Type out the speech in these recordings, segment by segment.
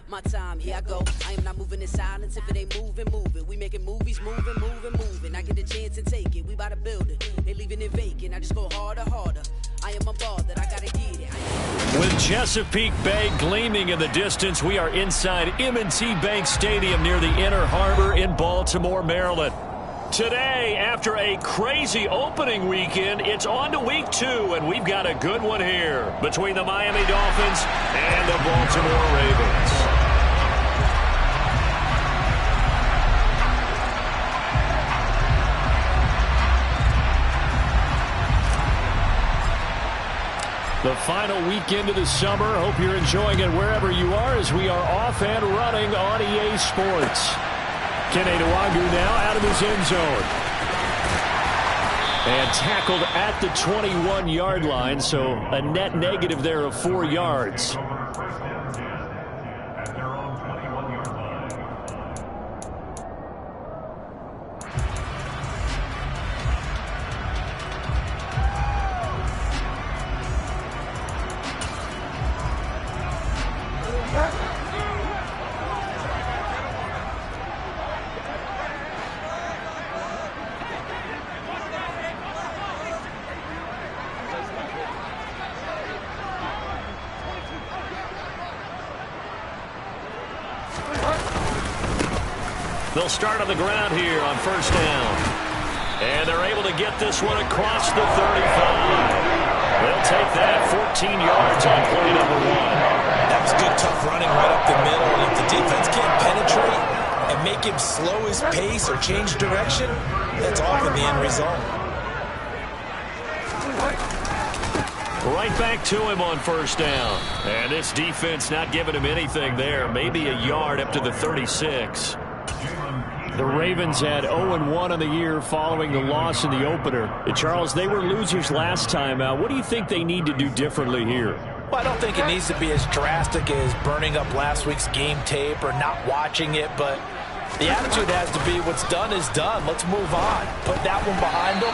My time, here I go. I am not moving in silence. If it ain't moving, moving. We making movies, moving. I get the chance and take it. We bout to build it. They leaving it vacant. I just go harder. I am a ball that I gotta get it. With Chesapeake Bay gleaming in the distance, we are inside M&T Bank Stadium near the Inner Harbor in Baltimore, Maryland. Today, after a crazy opening weekend, it's on to week 2, and we've got a good one here between the Miami Dolphins and the Baltimore Ravens. The final weekend of the summer. Hope you're enjoying it wherever you are as we are off and running on EA Sports. Kene Nwangu now out of his end zone. And tackled at the 21-yard line, so a net negative there of 4 yards. They'll start on the ground here on first down. And they're able to get this one across the 35. They'll take that 14 yards on play number 1. That was good, tough running right up the middle. And if the defense can't penetrate and make him slow his pace or change direction, that's often the end result. Right back to him on first down. And this defense not giving him anything there. Maybe a yard up to the 36. The Ravens had 0-1 on the year following the loss in the opener. Charles, they were losers last time out. What do you think they need to do differently here? Well, I don't think it needs to be as drastic as burning up last week's game tape or not watching it, but the attitude has to be what's done is done. Let's move on. Put that one behind them,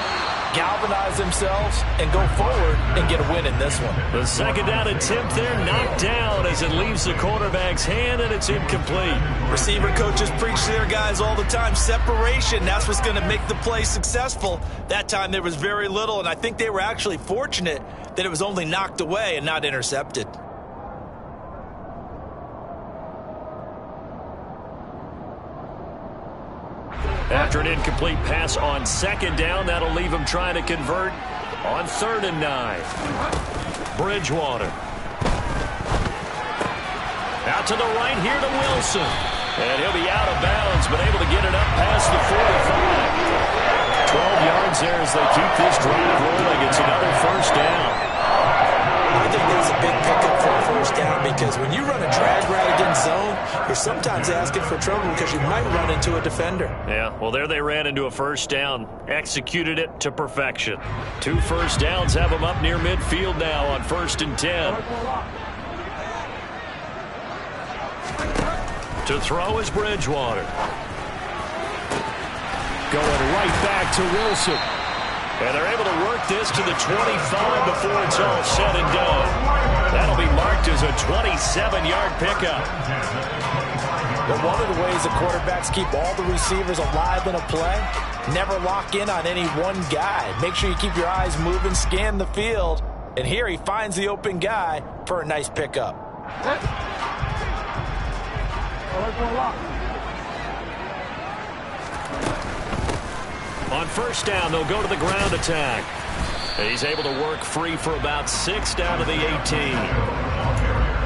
galvanize themselves, and go forward and get a win in this one. The second down attempt there knocked down as it leaves the quarterback's hand, and it's incomplete. Receiver coaches preach to their guys all the time. Separation, that's what's going to make the play successful. That time there was very little, and I think they were actually fortunate that it was only knocked away and not intercepted. After an incomplete pass on second down, that'll leave him trying to convert on 3rd and 9. Bridgewater. Out to the right here to Wilson. And he'll be out of bounds, but able to get it up past the 45. 12 yards there as they keep this drive rolling. It's another first down. I think that's a big pickup for a first down because when you run a drag route against zone, you're sometimes asking for trouble because you might run into a defender. Yeah, well, there they ran into a first down. Executed it to perfection. 2 first downs have them up near midfield now on 1st and 10. To throw is Bridgewater. Going right back to Wilson. And they're able to work this to the 25 before it's all said and done. That'll be marked as a 27-yard pickup. But one of the ways the quarterbacks keep all the receivers alive in a play, never lock in on any one guy. Make sure you keep your eyes moving, scan the field. And here he finds the open guy for a nice pickup. On first down, they'll go to the ground attack. He's able to work free for about 6 down to the 18.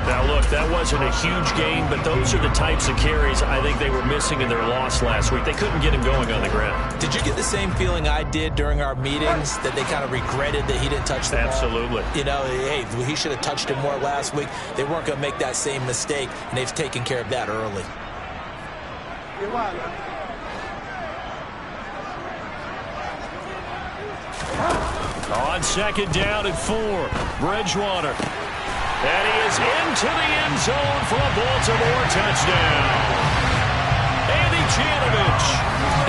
Now, look, that wasn't a huge gain, but those are the types of carries I think they were missing in their loss last week. They couldn't get him going on the ground. Did you get the same feeling I did during our meetings, that they kind of regretted that he didn't touch the ball? Absolutely. You know, hey, he should have touched it more last week. They weren't going to make that same mistake, and they've taken care of that early. On second down and 4, Bridgewater. And he is into the end zone for a Baltimore touchdown. Andy Janovich,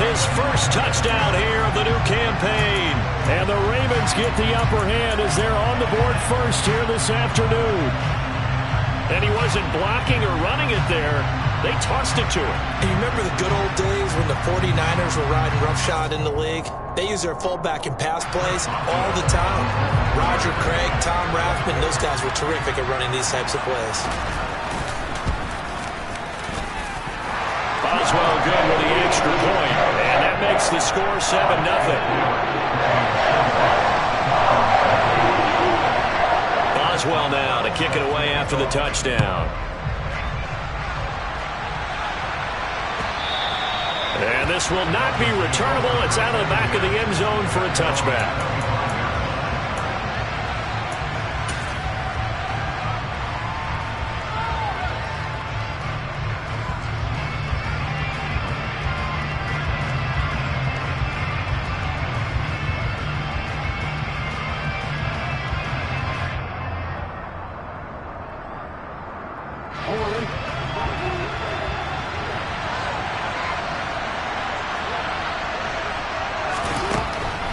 his first touchdown here of the new campaign. And the Ravens get the upper hand as they're on the board first here this afternoon. And he wasn't blocking or running it there. They tossed it to him. And you remember the good old days when the 49ers were riding roughshod in the league? They use their fullback in pass plays all the time. Roger Craig, Tom Rathman, those guys were terrific at running these types of plays. Boswell good with the extra point, and that makes the score 7-0. Boswell now to kick it away after the touchdown. And this will not be returnable. It's out of the back of the end zone for a touchback.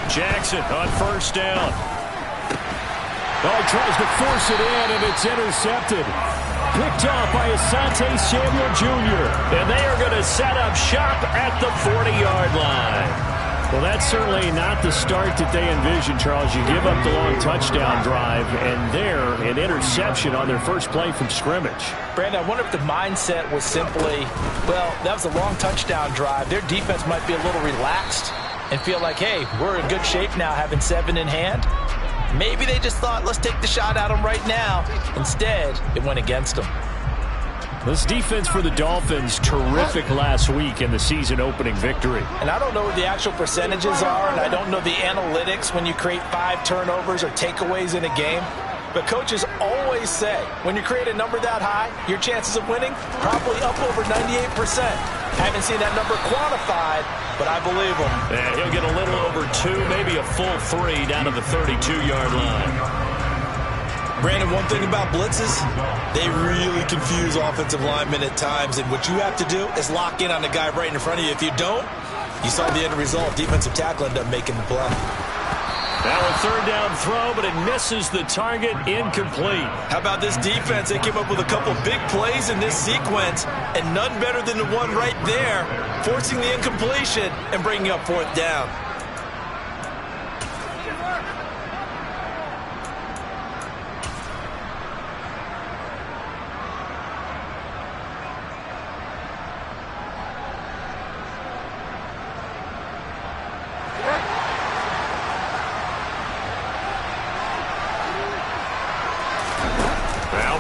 Jackson on first down. Oh, he tries to force it in, and it's intercepted. Picked off by Asante Samuel Jr. And they are going to set up shop at the 40-yard line. Well, that's certainly not the start that they envisioned, Charles. You give up the long touchdown drive, and there, an interception on their first play from scrimmage. Brandon, I wonder if the mindset was simply, well, that was a long touchdown drive. Their defense might be a little relaxed and feel like, hey, we're in good shape now having 7 in hand. Maybe they just thought, let's take the shot at them right now. Instead, it went against them. This defense for the Dolphins, terrific last week in the season-opening victory. And I don't know what the actual percentages are, and I don't know the analytics when you create 5 turnovers or takeaways in a game. But coaches always say, when you create a number that high, your chances of winning probably up over 98%. Haven't seen that number quantified, but I believe him. And he'll get a little over 2, maybe a full 3 down to the 32-yard line. Brandon, one thing about blitzes, they really confuse offensive linemen at times, and what you have to do is lock in on the guy right in front of you. If you don't, you saw the end result. Defensive tackle ended up making the play. Now a third down throw, but it misses the target, incomplete. How about this defense? They came up with a couple big plays in this sequence, and none better than the one right there, forcing the incompletion and bringing up 4th down.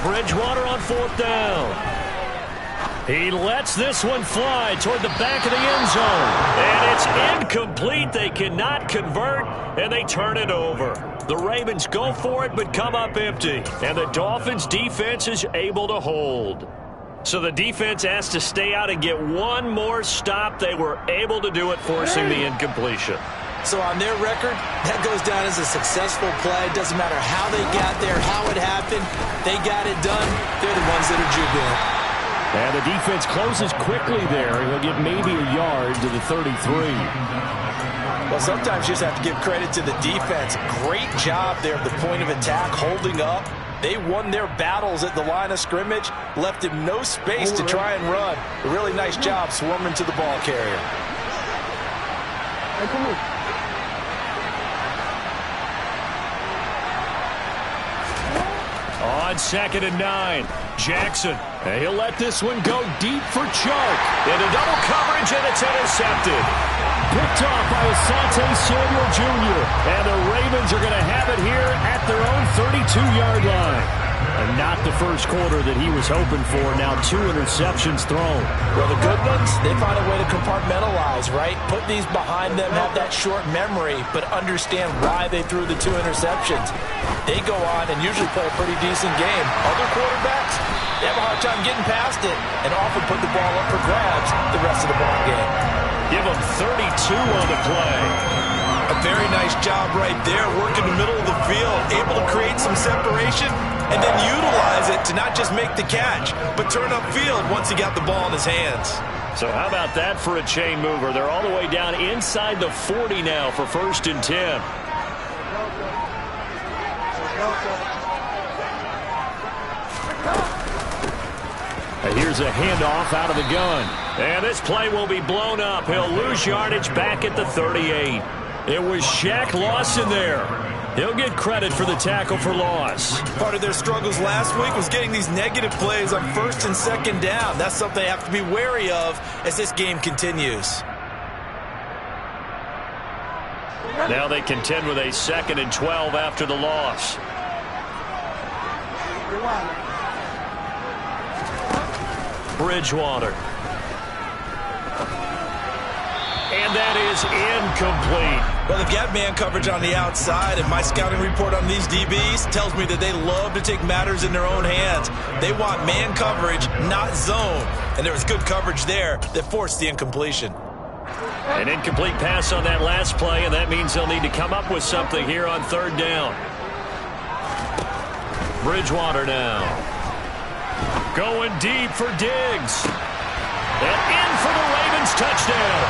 Bridgewater on 4th down. He lets this one fly toward the back of the end zone. And it's incomplete. They cannot convert, and they turn it over. The Ravens go for it, but come up empty. And the Dolphins' defense is able to hold. So the defense has to stay out and get one more stop. They were able to do it, forcing the incompletion. So on their record, that goes down as a successful play. Doesn't matter how they got there, how it happened. They got it done. They're the ones that are jubilant. And the defense closes quickly there. He'll get maybe a yard to the 33. Well, sometimes you just have to give credit to the defense. Great job there at the point of attack, holding up. They won their battles at the line of scrimmage, left him no space to try and run. A really nice job swarming to the ball carrier. On 2nd and 9, Jackson. And he'll let this one go deep for Chark. Into double coverage, and it's intercepted. Picked off by Asante Samuel Jr. And the Ravens are going to have it here at their own 32-yard line. And not the first quarter that he was hoping for. Now 2 interceptions thrown. Well, the good ones, they find a way to compartmentalize, right? Put these behind them, have that short memory, but understand why they threw the 2 interceptions. They go on and usually play a pretty decent game. Other quarterbacks, they have a hard time getting past it and often put the ball up for grabs the rest of the ball game. Give them 32 on the play. A very nice job right there, working the middle of the field, able to create some separation and then utilize it to not just make the catch, but turn upfield once he got the ball in his hands. So how about that for a chain mover? They're all the way down inside the 40 now for 1st and 10. Here's a handoff out of the gun. And this play will be blown up. He'll lose yardage back at the 38. It was Shaq Lawson there. He'll get credit for the tackle for loss. Part of their struggles last week was getting these negative plays on 1st and 2nd down. That's something they have to be wary of as this game continues. Now they contend with a 2nd and 12 after the loss. Bridgewater. And that is incomplete. Well, they've got man coverage on the outside, and my scouting report on these DBs tells me that they love to take matters in their own hands. They want man coverage, not zone. And there was good coverage there that forced the incompletion. An incomplete pass on that last play, and that means they'll need to come up with something here on 3rd down. Bridgewater now. Going deep for Diggs. And in for the Ravens touchdown.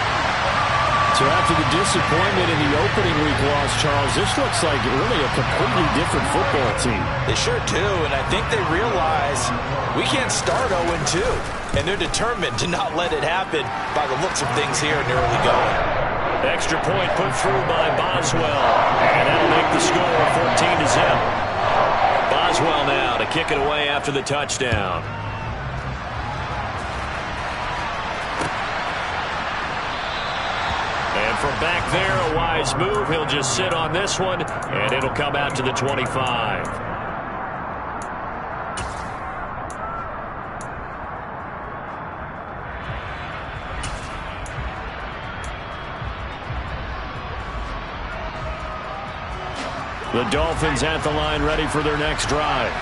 So after the disappointment in the opening week loss, Charles, this looks like really a completely different football team. They sure do, and I think they realize we can't start 0-2. And they're determined to not let it happen by the looks of things here in the early going. Extra point put through by Boswell. And that'll make the score 14-0. Boswell now to kick it away after the touchdown. And from back there, a wise move. He'll just sit on this one, and it'll come out to the 25. The Dolphins at the line, ready for their next drive.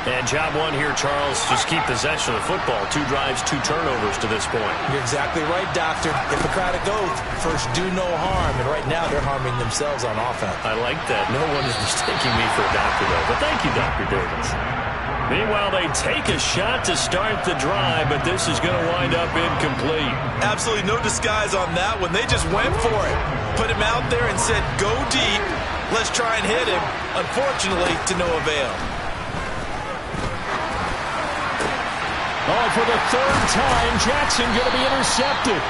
And job one here, Charles, just keep possession of the football. 2 drives, 2 turnovers to this point. You're exactly right, Doctor. Hippocratic oath. First, do no harm. And right now, they're harming themselves on offense. I like that. No one is mistaking me for a doctor, though. But thank you, Dr. Davis. Meanwhile, they take a shot to start the drive, but this is going to wind up incomplete. Absolutely no disguise on that one. They just went for it. Put him out there and said, go deep. Let's try and hit him. Unfortunately, to no avail. Oh, for the 3rd time, Jackson going to be intercepted.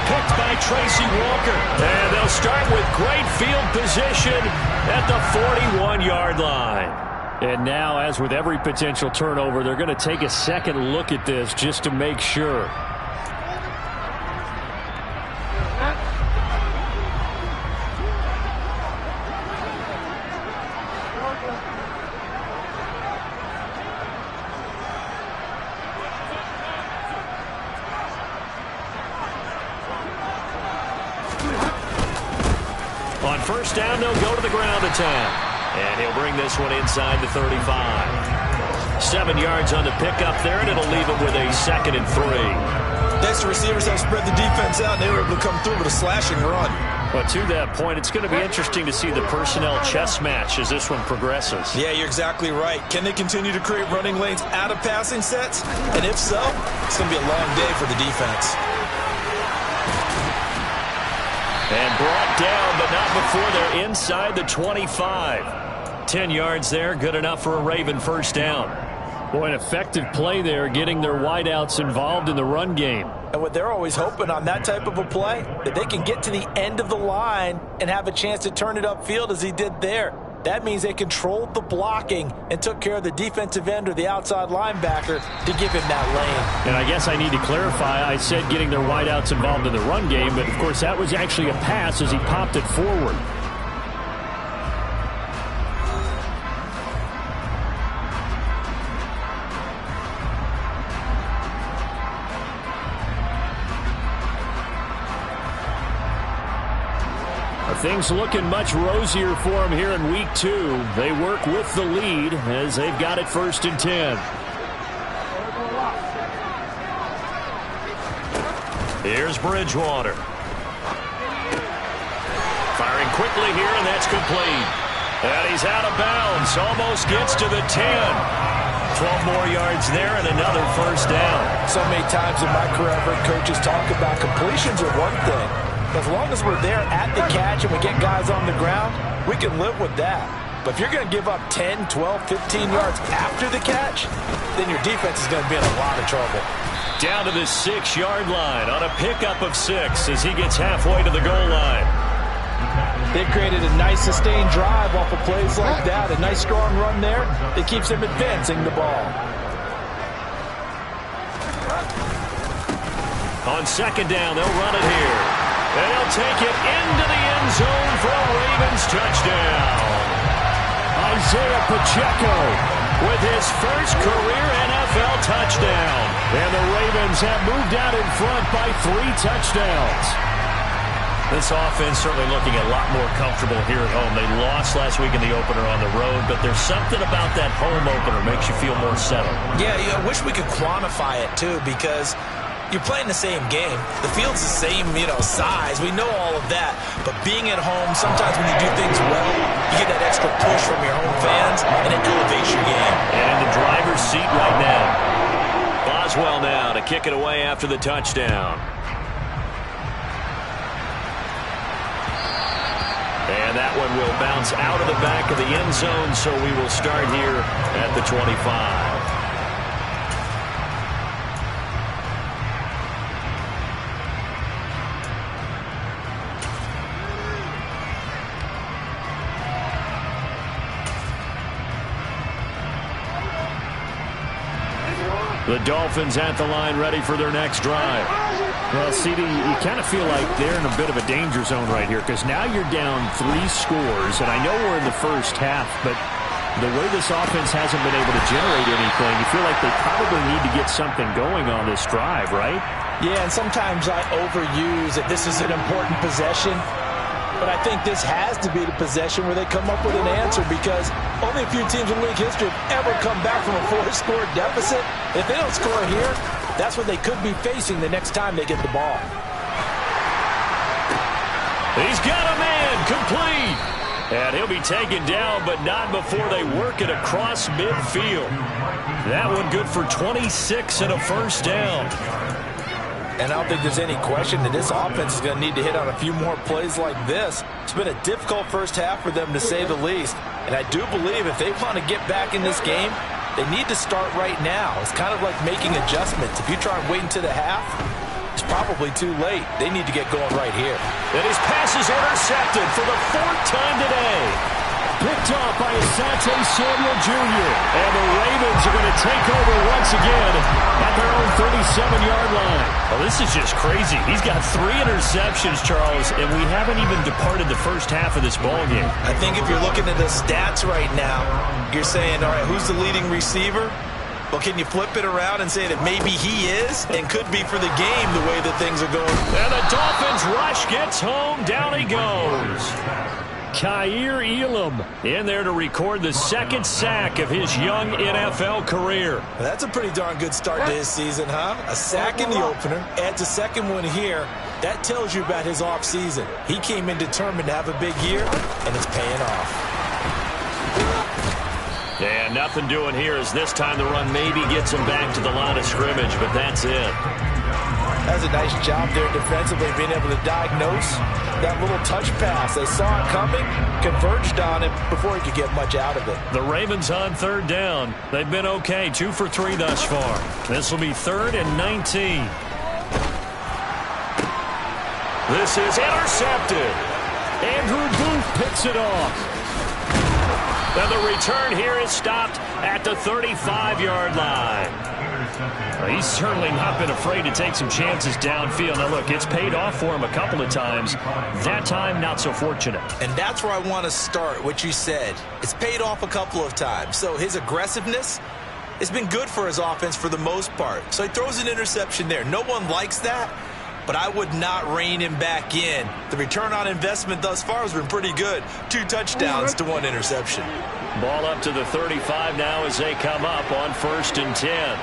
Picked by Tracy Walker. And they'll start with great field position at the 41-yard line. And now, as with every potential turnover, they're going to take a second look at this just to make sure. On 1st down, they'll go to the ground attack. And he'll bring this one inside the 35. 7 yards on the pickup there, and it'll leave him with a 2nd and 3. Next, receivers have spread the defense out, and they were able to come through with a slashing run. But to that point, it's going to be interesting to see the personnel chess match as this one progresses. Yeah, you're exactly right. Can they continue to create running lanes out of passing sets? And if so, it's going to be a long day for the defense. And brought down, but not before they're inside the 25. 10 yards there, good enough for a Raven 1st down. Boy, an effective play there, getting their wideouts involved in the run game. And what they're always hoping on that type of a play, that they can get to the end of the line and have a chance to turn it upfield as he did there. That means they controlled the blocking and took care of the defensive end or the outside linebacker to give him that lane. And I guess I need to clarify, I said getting their wideouts involved in the run game, but of course that was actually a pass as he popped it forward. Things looking much rosier for them here in week 2. They work with the lead as they've got it 1st and 10. Here's Bridgewater. Firing quickly here, and that's complete. And he's out of bounds. Almost gets to the 10. 12 more yards there and another 1st down. So many times in my career, I've heard coaches talk about completions are one thing. As long as we're there at the catch and we get guys on the ground, we can live with that. But if you're going to give up 10, 12, 15 yards after the catch, then your defense is going to be in a lot of trouble. Down to the 6-yard line on a pickup of 6 as he gets halfway to the goal line. They created a nice sustained drive off of plays like that. A nice strong run there that keeps them advancing the ball. On 2nd down, they'll run it here. They'll take it into the end zone for a Ravens touchdown. Isaiah Pacheco with his first career NFL touchdown. And the Ravens have moved out in front by 3 touchdowns. This offense certainly looking a lot more comfortable here at home. They lost last week in the opener on the road, but there's something about that home opener makes you feel more settled. Yeah, I wish we could quantify it, too, because you're playing the same game. The field's the same, size. We know all of that. But being at home, sometimes when you do things well, you get that extra push from your home fans, and it elevates your game. And in the driver's seat right now. Boswell now to kick it away after the touchdown. And that one will bounce out of the back of the end zone, so we will start here at the 25. The Dolphins at the line, ready for their next drive. Well, CD, you kind of feel like they're in a bit of a danger zone right here because now you're down 3 scores, and I know we're in the first half, but the way this offense hasn't been able to generate anything, you feel like they probably need to get something going on this drive, right? Yeah, and sometimes I overuse that this is an important possession. But I think this has to be the possession where they come up with an answer because only a few teams in league history have ever come back from a 4-score deficit. If they don't score here, that's what they could be facing the next time they get the ball. He's got a man complete. And he'll be taken down, but not before they work it across midfield. That one good for 26 and a first down. And I don't think there's any question that this offense is going to need to hit on a few more plays like this. It's been a difficult first half for them, to say the least. And I do believe if they want to get back in this game, they need to start right now. It's kind of like making adjustments. If you try and wait until the half, it's probably too late. They need to get going right here. And his pass is intercepted for the 4th time today. Picked off by Asante Samuel Jr. And the Ravens are going to take over once again at their own 37-yard line. Well, this is just crazy. He's got 3 interceptions, Charles, and we haven't even departed the first half of this ballgame. I think if you're looking at the stats right now, you're saying, all right, who's the leading receiver? Well, can you flip it around and say that maybe he is and could be for the game the way that things are going? And the Dolphins rush gets home. Down he goes. Kaiir Elam in there to record the 2nd sack of his young NFL career. Well, that's a pretty darn good start to his season, huh? A sack in the opener, adds a 2nd one here. That tells you about his offseason. He came in determined to have a big year, and it's paying off. And nothing doing here as this time the run maybe gets him back to the line of scrimmage, but that's it. That's a nice job there defensively, being able to diagnose that little touch pass. They saw it coming, converged on it before he could get much out of it. The Ravens on 3rd down. They've been okay, 2 for 3 thus far. This will be 3rd and 19. This is intercepted. Andrew Booth picks it off. And the return here is stopped at the 35-yard line. Well, he's certainly not been afraid to take some chances downfield. Now, look, it's paid off for him a couple of times. That time, not so fortunate. And that's where I want to start, what you said. It's paid off a couple of times. So his aggressiveness has been good for his offense for the most part. So he throws an interception there. No one likes that, but I would not rein him back in. The return on investment thus far has been pretty good. 2 touchdowns to 1 interception. Ball up to the 35 now as they come up on 1st and 10.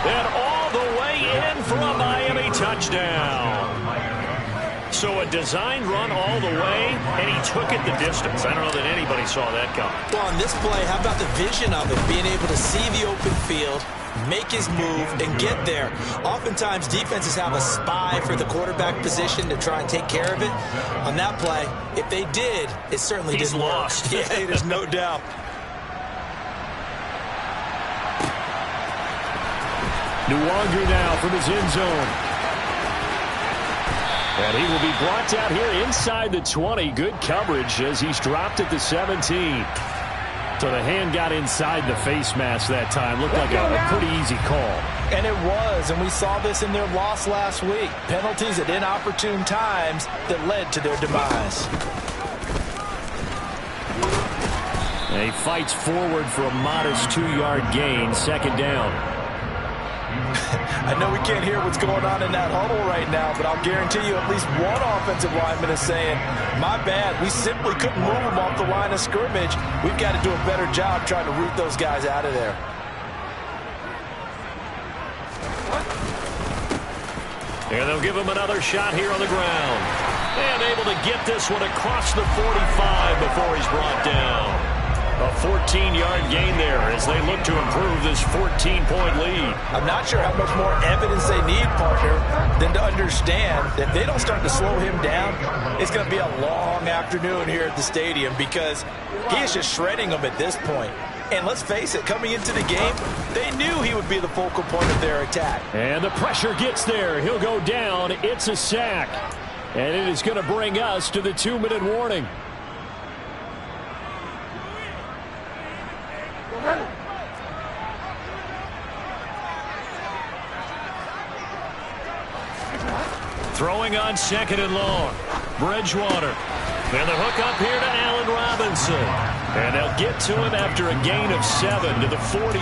And all the way in for a Miami touchdown. So a designed run all the way, and he took it the distance. I don't know that anybody saw that coming. Well, on this play, how about the vision of it, being able to see the open field, make his move, and get there. Oftentimes, defenses have a spy for the quarterback position to try and take care of it. On that play, if they did, it certainly didn't work. Yeah, there's no doubt. Nuwangu now from his end zone. And he will be brought down here inside the 20. Good coverage as he's dropped at the 17. So the hand got inside the face mask that time. Looked like a pretty easy call. And it was, and we saw this in their loss last week. Penalties at inopportune times that led to their demise. And he fights forward for a modest 2-yard gain, second down. I know we can't hear what's going on in that huddle right now, but I'll guarantee you at least one offensive lineman is saying, my bad, we simply couldn't move them off the line of scrimmage. We've got to do a better job trying to root those guys out of there. And they'll give him another shot here on the ground. And able to get this one across the 45 before he's brought down. A 14-yard gain there as they look to improve this 14-point lead. I'm not sure how much more evidence they need, partner, than to understand that if they don't start to slow him down, it's going to be a long afternoon here at the stadium because he is just shredding them at this point. And let's face it, coming into the game, they knew he would be the focal point of their attack. And the pressure gets there. He'll go down. It's a sack. And it is going to bring us to the 2-minute warning. Throwing on second and long. Bridgewater. And the hook up here to Allen Robinson. And they'll get to him after a gain of 7 to the 47.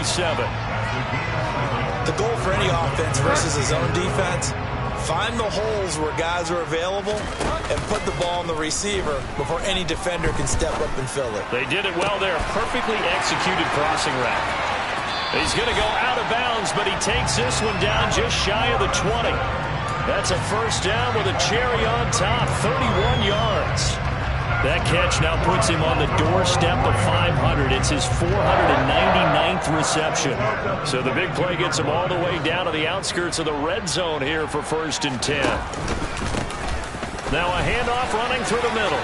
The goal for any offense versus a zone defense, find the holes where guys are available and put the ball on the receiver before any defender can step up and fill it. They did it well there. Perfectly executed crossing route. He's going to go out of bounds, but he takes this one down just shy of the 20. That's a first down with a cherry on top, 31 yards. That catch now puts him on the doorstep of 500. It's his 499th reception. So the big play gets him all the way down to the outskirts of the red zone here for 1st and 10. Now a handoff running through the middle.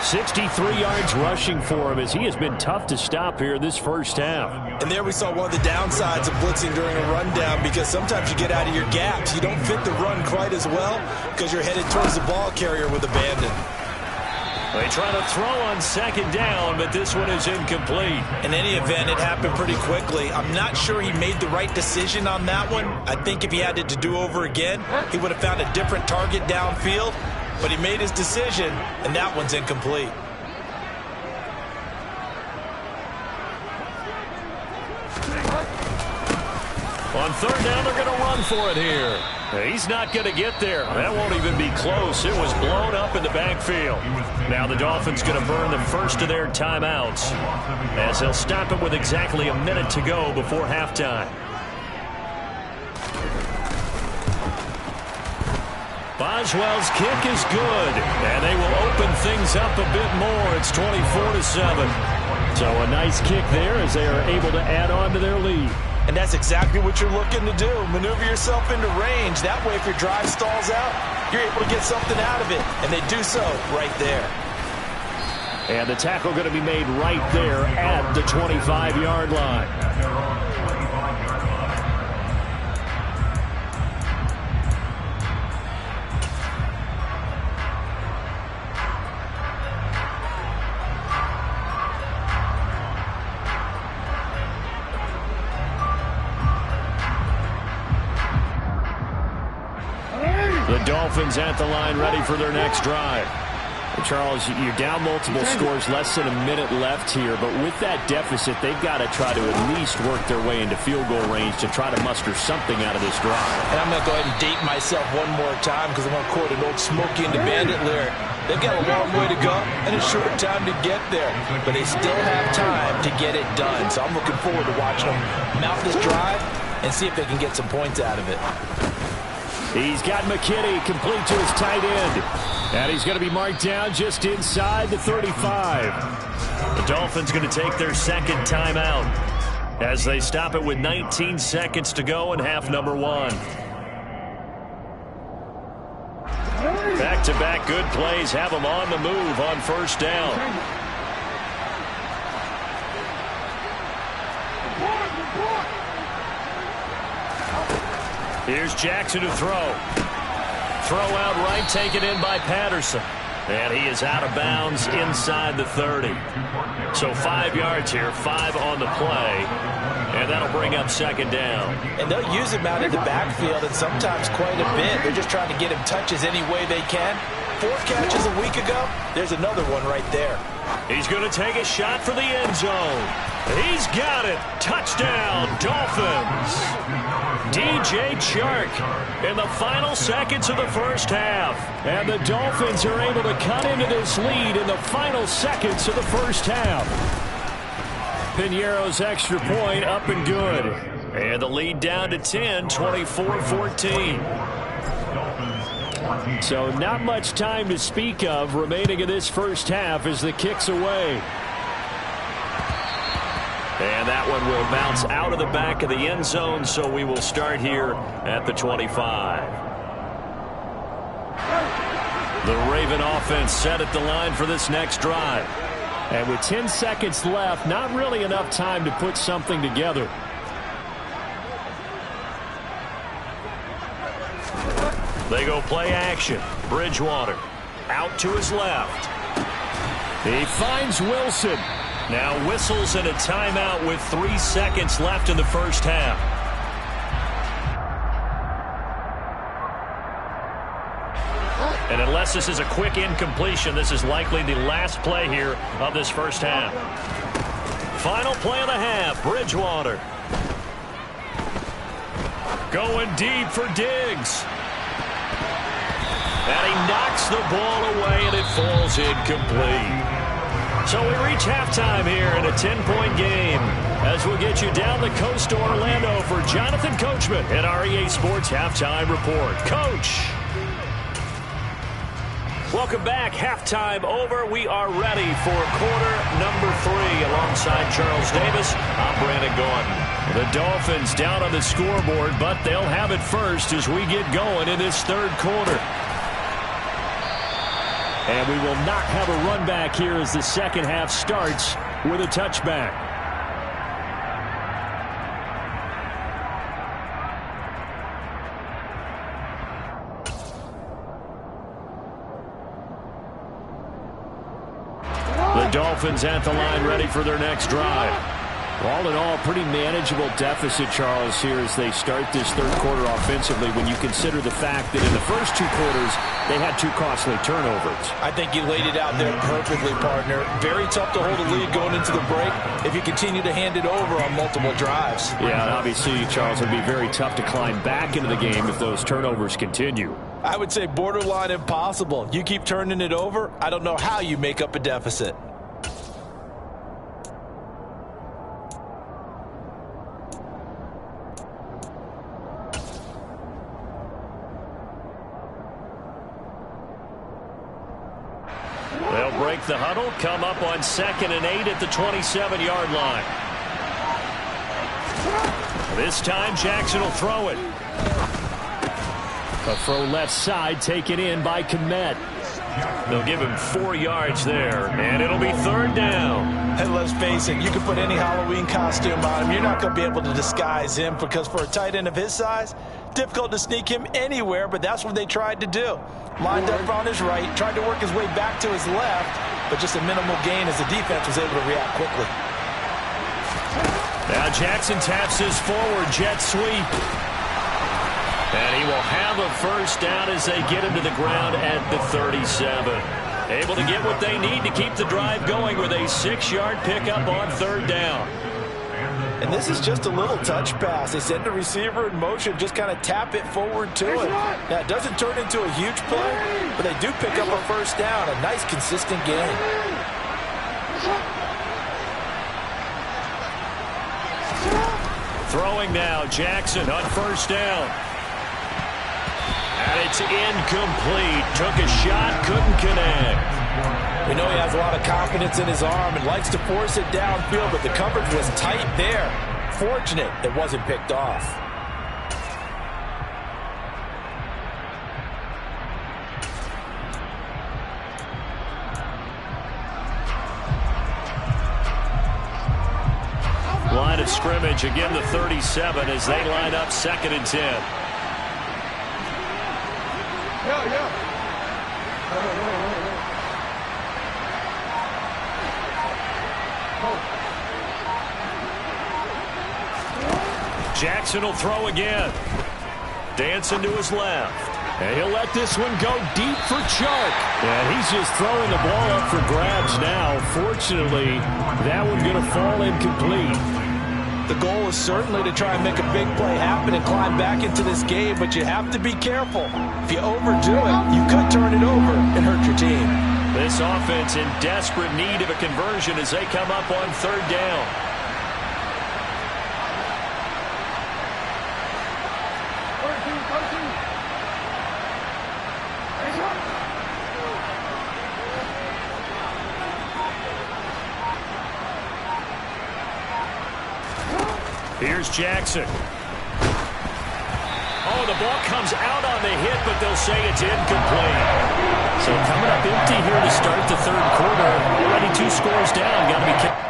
63 yards rushing for him as he has been tough to stop here this first half. And there we saw one of the downsides of blitzing during a rundown because sometimes you get out of your gaps. You don't fit the run quite as well because you're headed towards the ball carrier with abandon. They try to throw on second down, but this one is incomplete. In any event, it happened pretty quickly. I'm not sure he made the right decision on that one. I think if he had it to do over again, he would have found a different target downfield. But he made his decision, and that one's incomplete. On third down, they're going to run for it here. He's not going to get there. That won't even be close. It was blown up in the backfield. Now the Dolphins going to burn the first of their timeouts as they'll stop it with exactly a minute to go before halftime. Boswell's kick is good, and they will open things up a bit more. It's 24-7. So a nice kick there as they are able to add on to their lead. And that's exactly what you're looking to do. Maneuver yourself into range. That way, if your drive stalls out, you're able to get something out of it. And they do so right there. And the tackle going to be made right there at the 25-yard line. The Dolphins at the line ready for their next drive. Charles, you're down multiple scores, less than a minute left here, but with that deficit, they've got to try to at least work their way into field goal range to try to muster something out of this drive. And I'm going to go ahead and date myself one more time because I'm going to quote an old Smokey and the Bandit lyric. They've got a long way to go and a short time to get there, but they still have time to get it done. So I'm looking forward to watching them mount this drive and see if they can get some points out of it. He's got McKinney complete to his tight end. And he's going to be marked down just inside the 35. The Dolphins going to take their second timeout. as they stop it with 19 seconds to go in half number 1. Back-to-back good plays have them on the move on first down. Here's Jackson to throw. Throw out right, taken in by Patterson. And he is out of bounds inside the 30. So 5 yards here, 5 on the play. And that'll bring up second down. And they'll use him out in the backfield, and sometimes quite a bit. They're just trying to get him touches any way they can. 4 catches a week ago. There's another one right there. He's going to take a shot for the end zone. He's got it. Touchdown, Dolphins. DJ Chark in the final seconds of the first half. And the Dolphins are able to cut into this lead in the final seconds of the first half. Piñeiro's extra point up and good. And the lead down to 10, 24-14. So not much time to speak of remaining in this first half as the kick's away. And that one will bounce out of the back of the end zone, so we will start here at the 25. The Raven offense set at the line for this next drive. And with 10 seconds left, not really enough time to put something together. They go play action. Bridgewater out to his left. He finds Wilson. Now whistles in a timeout with 3 seconds left in the first half. And unless this is a quick incompletion, this is likely the last play here of this first half. Final play of the half, Bridgewater. Going deep for Diggs. And he knocks the ball away, and it falls incomplete. So we reach halftime here in a 10-point game as we'll get you down the coast to Orlando for Jonathan Coachman at our EA Sports Halftime Report. Coach. Welcome back. Halftime over. We are ready for quarter number 3 alongside Charles Davis. I'm Brandon Gordon. The Dolphins down on the scoreboard, but they'll have it first as we get going in this third quarter. And we will not have a run back here as the second half starts with a touchback. The Dolphins at the line ready for their next drive. All in all, pretty manageable deficit, Charles, here as they start this third quarter offensively when you consider the fact that in the first 2 quarters, they had 2 costly turnovers. I think you laid it out there perfectly, partner. Very tough to hold a lead going into the break if you continue to hand it over on multiple drives. Yeah, and obviously, Charles, it would be very tough to climb back into the game if those turnovers continue. I would say borderline impossible. You keep turning it over, I don't know how you make up a deficit. They'll break the huddle, come up on 2nd and 8 at the 27-yard line. This time, Jackson will throw it. A throw left side taken in by Kmet. They'll give him 4 yards there, and it'll be 3rd down. And let's face it, you can put any Halloween costume on him. You're not going to be able to disguise him because for a tight end of his size, difficult to sneak him anywhere, but that's what they tried to do. Lined up on his right, tried to work his way back to his left, but just a minimal gain as the defense was able to react quickly. Now Jackson taps his forward jet sweep. And he will have a first down as they get him to the ground at the 37. Able to get what they need to keep the drive going with a 6-yard pickup on 3rd down. And this is just a little touch pass. They send the receiver in motion, just kind of tap it forward to it. Now, it doesn't turn into a huge play, but they do pick up a first down. A nice, consistent gain. Throwing now, Jackson on 1st down. And it's incomplete. Took a shot, couldn't connect. We know he has a lot of confidence in his arm and likes to force it downfield, but the coverage was tight there. Unfortunate it wasn't picked off. Line of scrimmage, again the 37 as they line up 2nd and 10. Jackson will throw again. Dancing to his left. And he'll let this one go deep for Chark. And he's just throwing the ball up for grabs now. Fortunately, that one going to fall incomplete. The goal is certainly to try and make a big play happen and climb back into this game, but you have to be careful. If you overdo it, you could turn it over and hurt your team. This offense in desperate need of a conversion as they come up on 3rd down. Here's Jackson. Oh, the ball comes out on the hit, but they'll say it's incomplete. So coming up empty here to start the 3rd quarter. Already 2 scores down. Got to be kicked.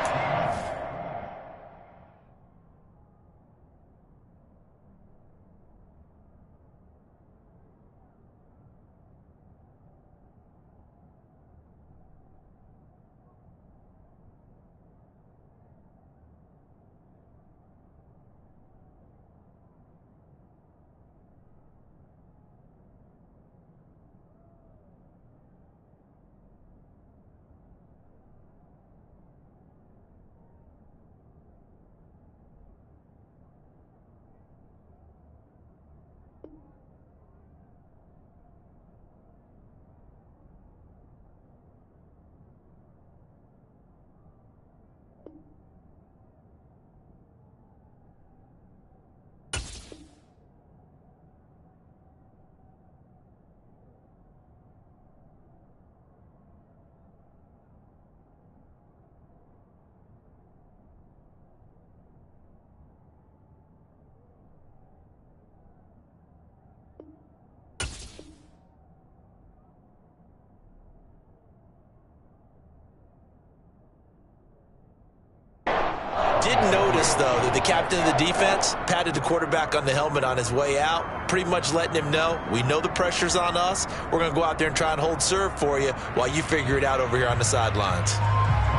Did notice, though, that the captain of the defense patted the quarterback on the helmet on his way out, pretty much letting him know, we know the pressure's on us. We're going to go out there and try and hold serve for you while you figure it out over here on the sidelines.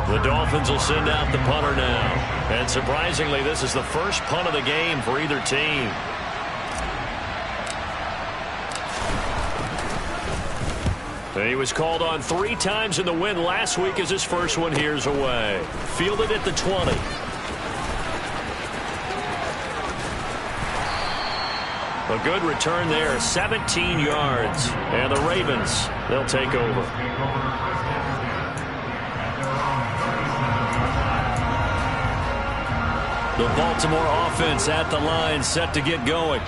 The Dolphins will send out the punter now. And surprisingly, this is the first punt of the game for either team. He was called on 3 times in the win last week as his first one here's away. Fielded at the 20. A good return there, 17 yards. And the Ravens, they'll take over. The Baltimore offense at the line, set to get going.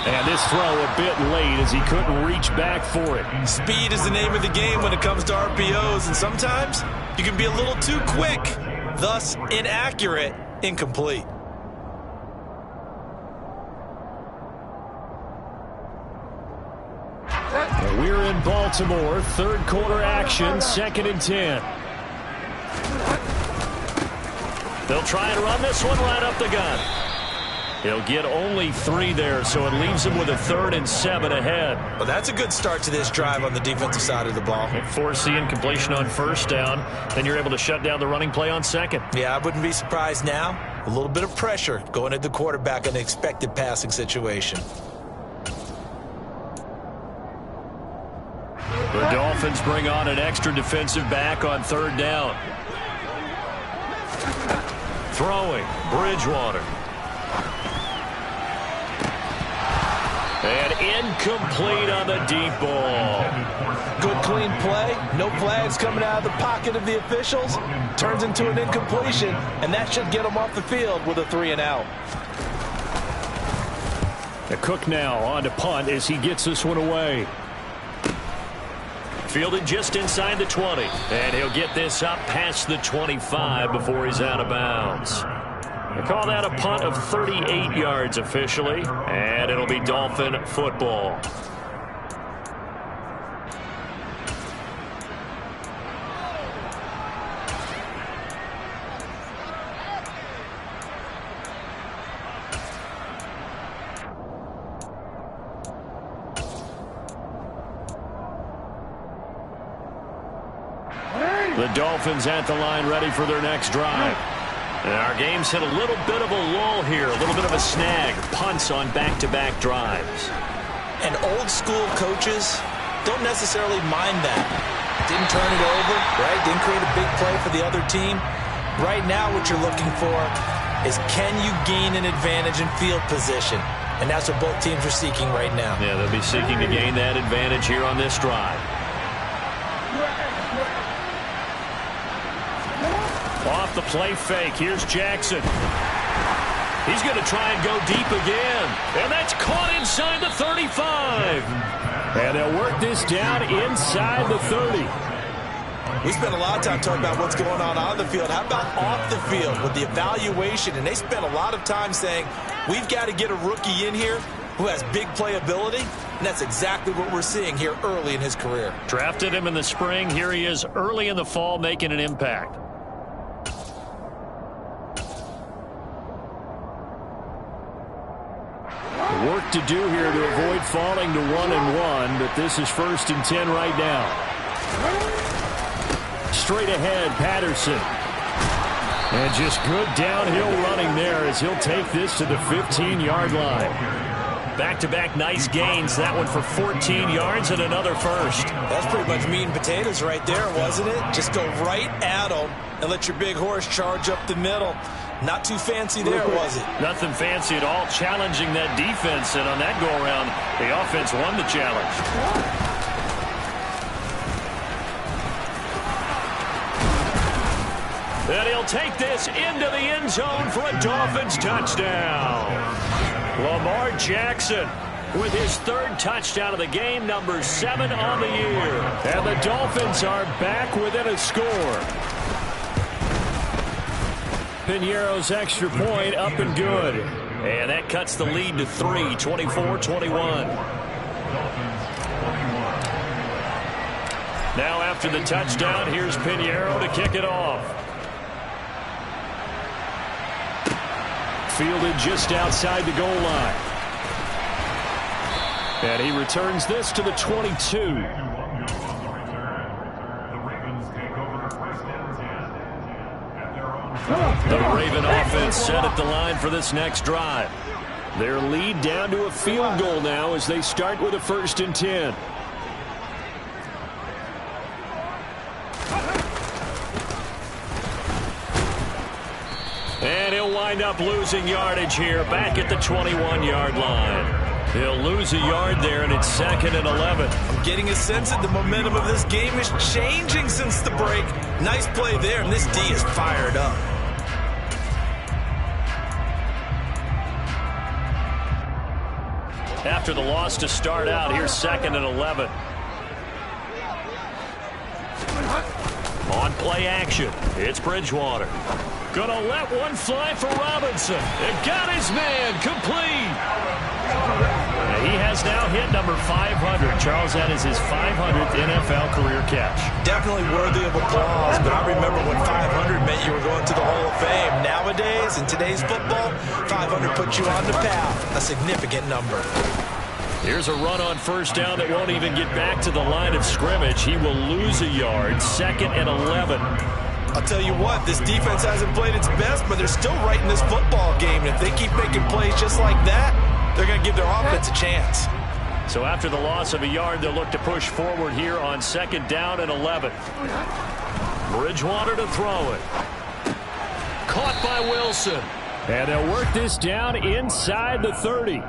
And this throw a bit late as he couldn't reach back for it. Speed is the name of the game when it comes to RPOs, and sometimes you can be a little too quick, thus inaccurate, incomplete. And we're in Baltimore, 3rd quarter action, 2nd and 10. They'll try and run this one right up the gut. He'll get only 3 there, so it leaves him with a 3rd and 7 ahead. Well, that's a good start to this drive on the defensive side of the ball. Force the incompletion on 1st down, then you're able to shut down the running play on 2nd. Yeah, I wouldn't be surprised now. A little bit of pressure going at the quarterback in an expected passing situation. The Dolphins bring on an extra defensive back on 3rd down. Throwing, Bridgewater. And incomplete on the deep ball. Good clean play. No flags coming out of the pocket of the officials. Turns into an incompletion, and that should get them off the field with a 3 and out. The Cook now on to punt as he gets this one away. Fielded just inside the 20. And he'll get this up past the 25 before he's out of bounds. They call that a punt of 38 yards officially. And it'll be Dolphin football. The Dolphins at the line ready for their next drive. And our game's hit a little bit of a lull here, a little bit of a snag. Punts on back-to-back drives. And old school coaches don't necessarily mind that. Didn't turn it over, right? Didn't create a big play for the other team. Right now what you're looking for is can you gain an advantage in field position? And that's what both teams are seeking right now. Yeah, they'll be seeking to gain that advantage here on this drive. Off the play fake. Here's Jackson. He's going to try and go deep again. And that's caught inside the 35. And they'll work this down inside the 30. We spent a lot of time talking about what's going on the field. How about off the field with the evaluation? And they spent a lot of time saying, we've got to get a rookie in here who has big playability. And that's exactly what we're seeing here early in his career. Drafted him in the spring. Here he is early in the fall making an impact. Work to do here to avoid falling to 1-1, but this is 1st and 10 right now. Straight ahead, Patterson. And just good downhill running there as he'll take this to the 15-yard line. Back-to-back nice gains. That one for 14 yards and another first. That's pretty much meat and potatoes right there, wasn't it? Just go right at him and let your big horse charge up the middle. Not too fancy there, was it? Nothing fancy at all. Challenging that defense, and on that go-around, the offense won the challenge. And he'll take this into the end zone for a Dolphins touchdown. Lamar Jackson with his 3rd touchdown of the game, number 7 on the year. And the Dolphins are back within a score. Piñeiro's extra point up and good. And that cuts the lead to 3, 24-21. Now after the touchdown, here's Piñeiro to kick it off. Fielded just outside the goal line. And he returns this to the 22. The Raven offense set at the line for this next drive. Their lead down to a field goal now as they start with a 1st and 10. And he'll wind up losing yardage here back at the 21-yard line. He'll lose a yard there, and it's 2nd and 11. I'm getting a sense that the momentum of this game is changing since the break. Nice play there, and this D is fired up. After the loss to start out, here's 2nd and 11. On play action, it's Bridgewater. Gonna let one fly for Robinson. It got his man complete. He has now hit number 500. Charles, that is his 500th NFL career catch. Definitely worthy of applause, but I remember when 500 meant you were going to the Hall of Fame. Nowadays, in today's football, 500 puts you on the path. A significant number. Here's a run on 1st down that won't even get back to the line of scrimmage. He will lose a yard. 2nd and 11. I'll tell you what, this defense hasn't played its best, but they're still right in this football game. And if they keep making plays just like that, they're going to give their offense a chance. So after the loss of a yard, they'll look to push forward here on 2nd down and 11. Bridgewater to throw it. Caught by Wilson. And they'll work this down inside the 30.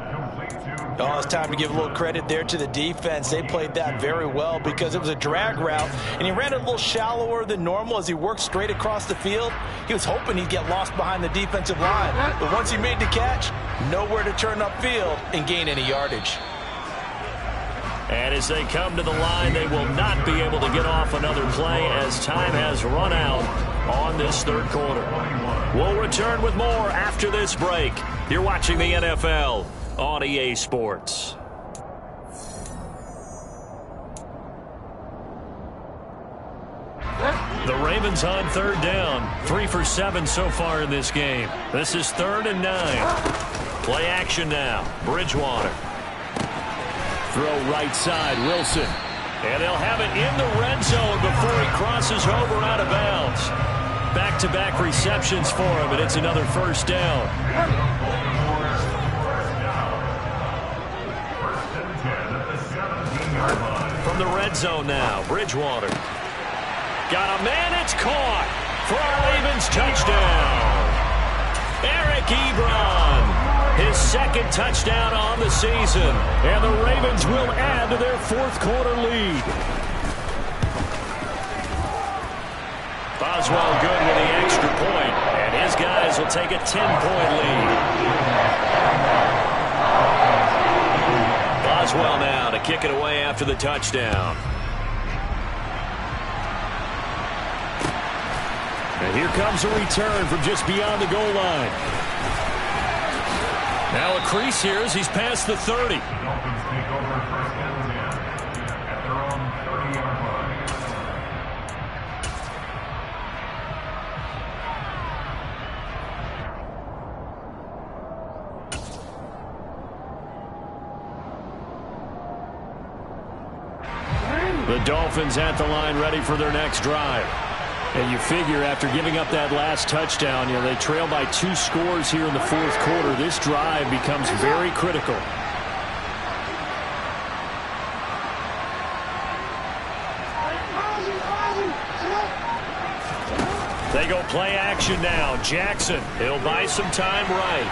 Oh, it's time to give a little credit there to the defense. They played that very well because it was a drag route, and he ran it a little shallower than normal as he worked straight across the field. He was hoping he'd get lost behind the defensive line, but once he made the catch, nowhere to turn upfield and gain any yardage. And as they come to the line, they will not be able to get off another play as time has run out on this third quarter. We'll return with more after this break. You're watching the NFL on EA Sports. The Ravens on third down. 3 for 7 so far in this game. This is 3rd and 9. Play action now. Bridgewater. Throw right side, Wilson. And they'll have it in the red zone before he crosses over out of bounds. Back-to-back receptions for him, and it's another first down. From the red zone now, Bridgewater. Got a man, it's caught for a Ravens touchdown. Eric Ebron. His 2nd touchdown on the season. And the Ravens will add to their 4th quarter lead. Boswell good with the extra point. And his guys will take a 10-point lead. Boswell now to kick it away after the touchdown. And here comes a return from just beyond the goal line. Now a crease here as he's past the 30. Dolphins take over 1st and 10 at their own 30-yard line. The Dolphins at the line ready for their next drive. And you figure after giving up that last touchdown, they trail by 2 scores here in the 4th quarter. This drive becomes very critical. They go play action now. Jackson, he'll buy some time right.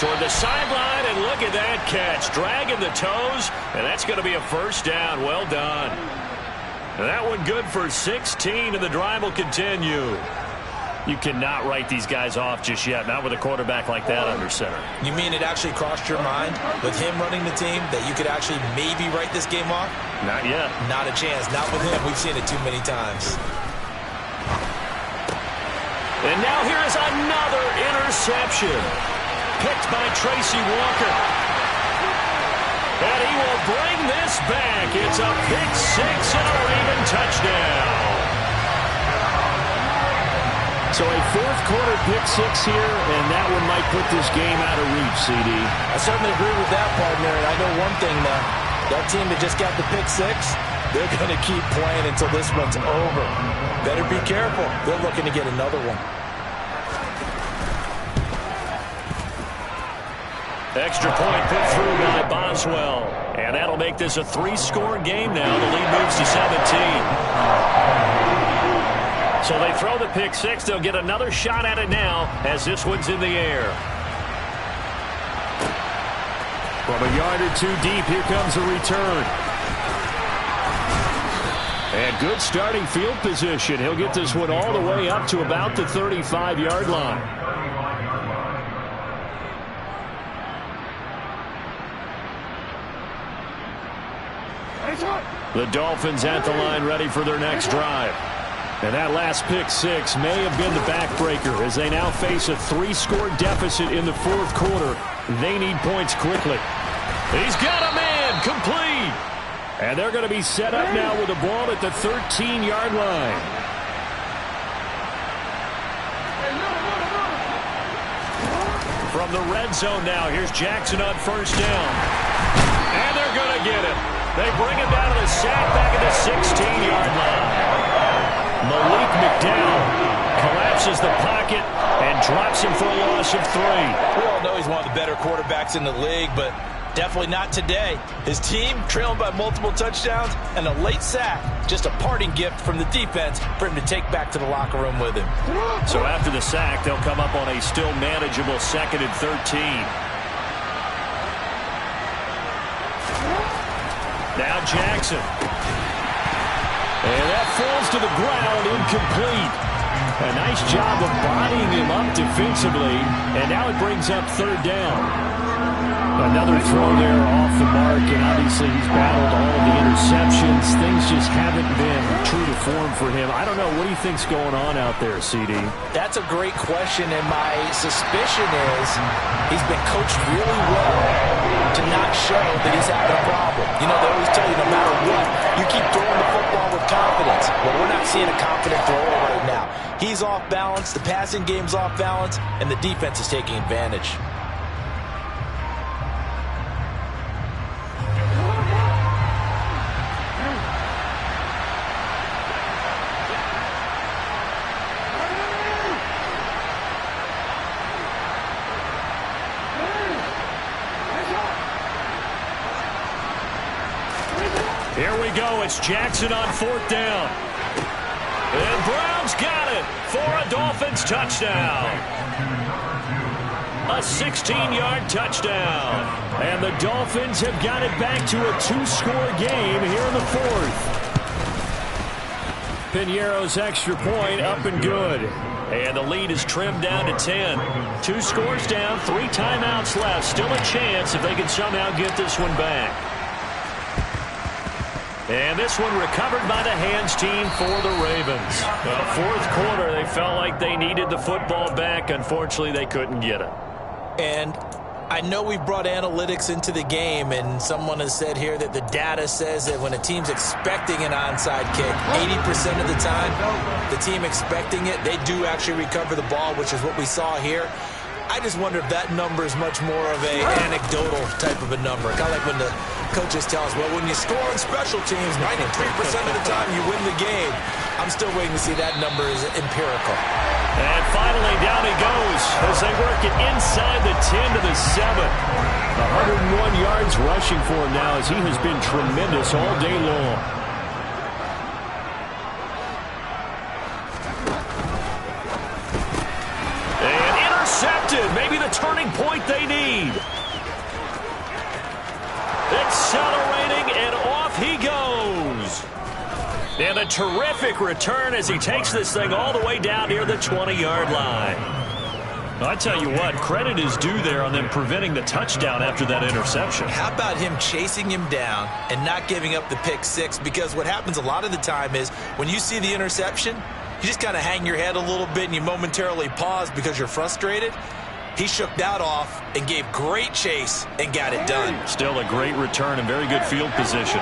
Toward the sideline, and look at that catch. Dragging the toes, and that's going to be a first down. Well done. That one good for 16, and the drive will continue. You cannot write these guys off just yet, not with a quarterback like that under center. You mean it actually crossed your mind with him running the team that you could actually maybe write this game off? Not yet. Not a chance. Not with him. We've seen it too many times. And now here is another interception. Picked by Tracy Walker. And he will bring this back. It's a pick 6 and a Raven touchdown. So a 4th quarter pick 6 here, and that one might put this game out of reach, CD. I certainly agree with that, partner. And I know one thing, though. That team that just got the pick 6, they're going to keep playing until this one's over. Better be careful. They're looking to get another one. Extra point put through by Boswell. And that'll make this a 3-score game now. The lead moves to 17. So they throw the pick 6. They'll get another shot at it now as this one's in the air. From a yard or 2 deep, here comes a return. And good starting field position. He'll get this one all the way up to about the 35-yard line. The Dolphins at the line ready for their next drive. And that last pick 6 may have been the backbreaker as they now face a 3-score deficit in the 4th quarter. They need points quickly. He's got a man, complete. And they're going to be set up now with the ball at the 13-yard line. From the red zone now, here's Jackson on first down. And they're going to get it. They bring him down to the sack back at the 16-yard line. Malik McDowell collapses the pocket and drops him for a loss of 3. We all know he's one of the better quarterbacks in the league, but definitely not today. His team trailing by multiple touchdowns and a late sack. Just a parting gift from the defense for him to take back to the locker room with him. So after the sack, they'll come up on a still manageable 2nd and 13. Now Jackson. And that falls to the ground, incomplete. A nice job of bodying him up defensively. And now it brings up 3rd down. Another throw there off the mark, and obviously he's battled all of the interceptions. Things just haven't been true to form for him. I don't know. What do you think's going on out there, CD? That's a great question, and my suspicion is he's been coached really well to not show that he's having a problem. You know, they always tell you no matter what, you keep throwing the football with confidence. Well, we're not seeing a confident thrower right now. He's off balance, the passing game's off balance, and the defense is taking advantage. Here we go. It's Jackson on 4th down. And Brown's got it for a Dolphins touchdown. A 16-yard touchdown. And the Dolphins have got it back to a 2-score game here in the 4th. Piñeiro's extra point up and good. And the lead is trimmed down to 10. 2 scores down, 3 timeouts left. Still a chance if they can somehow get this one back. And this one recovered by the hands team for the Ravens. Well, 4th quarter, they felt like they needed the football back. Unfortunately, they couldn't get it. And I know we brought analytics into the game, and someone has said here that the data says that when a team's expecting an onside kick, 80% of the time, the team expecting it, they do actually recover the ball, which is what we saw here. I just wonder if that number is much more of a anecdotal type of a number. Kind of like when the coaches tell us, well, when you score on special teams, 93% of the time you win the game. I'm still waiting to see that number is empirical. And finally, down he goes as they work it inside the 10 to the 7. 101 yards rushing for him now as he has been tremendous all day long. Maybe the turning point they need. Accelerating, and off he goes. And a terrific return as he takes this thing all the way down near the 20-yard line. I tell you what, credit is due there on them preventing the touchdown after that interception. How about him chasing him down and not giving up the pick six? Because what happens a lot of the time is when you see the interception, you just kind of hang your head a little bit and you momentarily pause because you're frustrated. He shook that off and gave great chase and got it done. Still a great return and very good field position.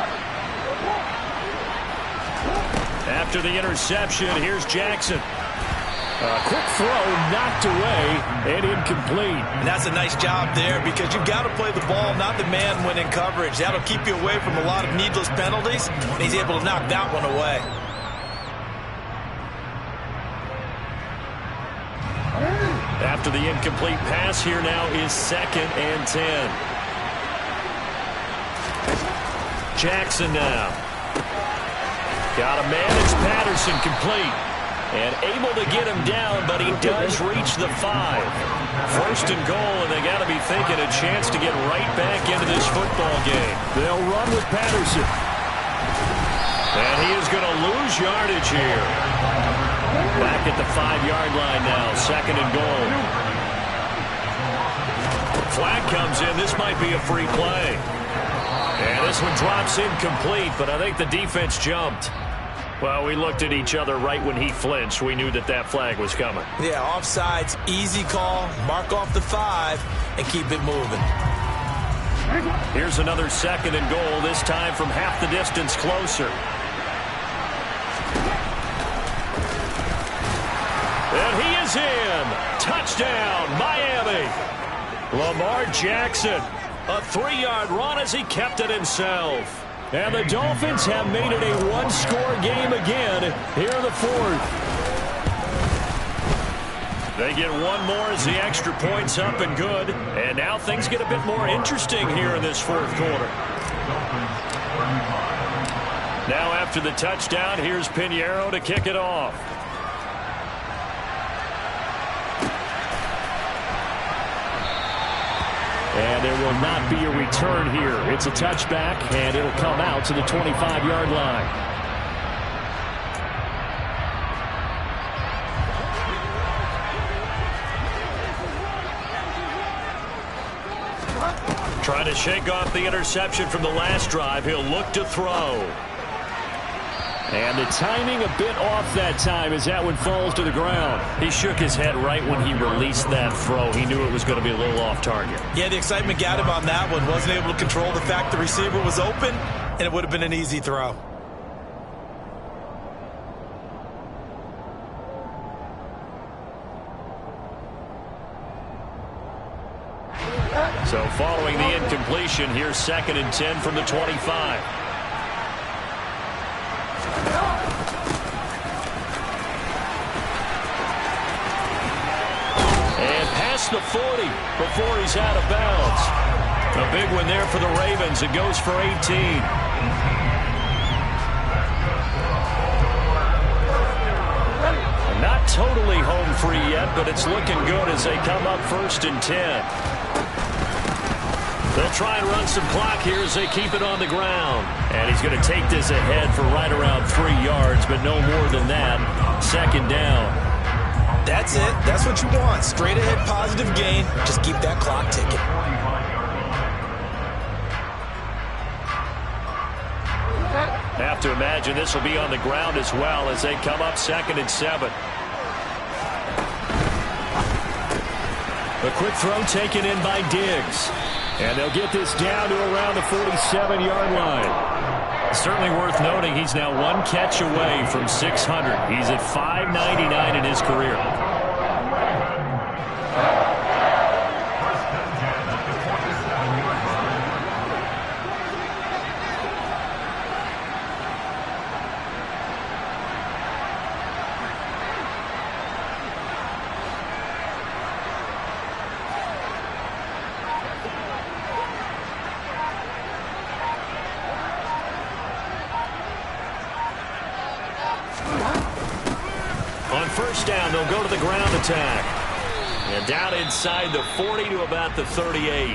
After the interception, here's Jackson. A quick throw knocked away and incomplete. And that's a nice job there because you've got to play the ball, not the man when in coverage. That'll keep you away from a lot of needless penalties, and he's able to knock that one away. After the incomplete pass, here now is 2nd and 10. Jackson now. Got a man. It's Patterson complete. And able to get him down, but he does reach the 5. 1st and goal, and they got to be thinking a chance to get right back into this football game. They'll run with Patterson. And he is going to lose yardage here. Back at the 5-yard line now, 2nd and goal. Flag comes in. This might be a free play. And this one drops incomplete, but I think the defense jumped. Well, we looked at each other right when he flinched. We knew that that flag was coming. Yeah, offsides, easy call. Mark off the 5 and keep it moving. Here's another 2nd and goal, this time from half the distance closer. And he is in. Touchdown, Miami. Lamar Jackson, a 3-yard run as he kept it himself. And the Dolphins have made it a 1-score game again here in the 4th. They get one more as the extra point's up and good. And now things get a bit more interesting here in this 4th quarter. Now after the touchdown, here's Piñeiro to kick it off. And there will not be a return here. It's a touchback, and it'll come out to the 25-yard line. Trying to shake off the interception from the last drive. He'll look to throw. And the timing a bit off that time as that one falls to the ground. He shook his head right when he released that throw. He knew it was going to be a little off target. Yeah, the excitement got him on that one. Wasn't able to control the fact the receiver was open, and it would have been an easy throw. So following the incompletion, here's 2nd and 10 from the 25. And past the 40 before he's out of bounds. A big one there for the Ravens. It goes for 18. Not totally home free yet, but it's looking good as they come up 1st and 10. They'll try and run some clock here as they keep it on the ground. And he's going to take this ahead for right around 3 yards, but no more than that. 2nd down. That's it. That's what you want. Straight ahead positive gain. Just keep that clock ticking. Have to imagine this will be on the ground as well as they come up 2nd and 7. A quick throw taken in by Diggs. And they'll get this down to around the 47-yard line. Certainly worth noting he's now 1 catch away from 600. He's at 599 in his career. Down, they'll go to the ground attack. And down inside the 40 to about the 38.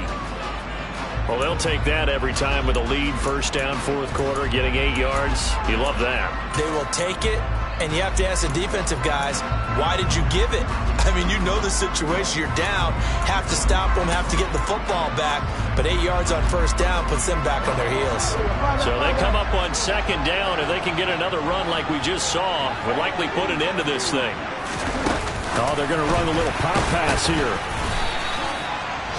Well, they'll take that every time with a lead. 1st down, 4th quarter, getting 8 yards. You love that. They will take it, and you have to ask the defensive guys, why did you give it? I mean, you know the situation. You're down, have to stop them, have to get the football back. But 8 yards on 1st down puts them back on their heels. So they come up on 2nd down, and they can get another run like we just saw. Would likely put an end to this thing. Oh, they're going to run a little pop pass here.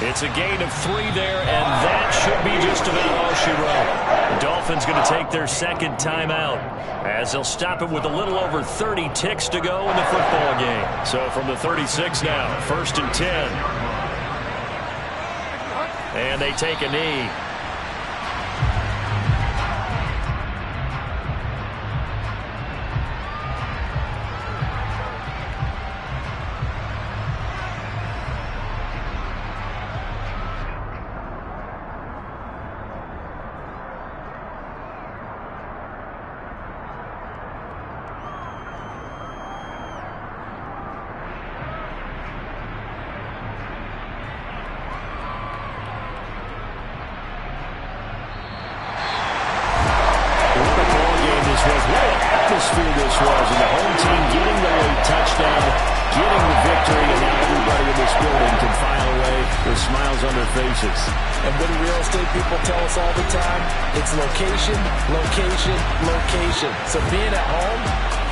It's a gain of 3 there, and that should be just about all she wrote. The Dolphins going to take their 2nd timeout as they'll stop it with a little over 30 ticks to go in the football game. So from the 36 now, 1st and 10. And they take a knee. This was, and the home team getting the late touchdown, getting the victory, and now everybody in this building can file away with smiles on their faces. And what do real estate people tell us all the time? It's location, location, location. So being at home,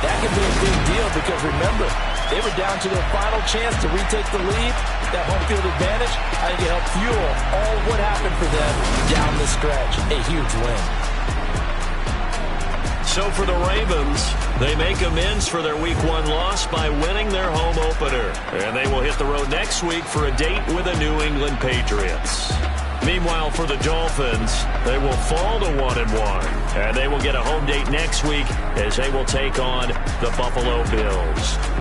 that can be a big deal because remember, they were down to their final chance to retake the lead. That home field advantage, I think it helped fuel all what happened for them down the stretch. A huge win. So for the Ravens, they make amends for their Week 1 loss by winning their home opener. And they will hit the road next week for a date with the New England Patriots. Meanwhile, for the Dolphins, they will fall to 1-1. And they will get a home date next week as they will take on the Buffalo Bills.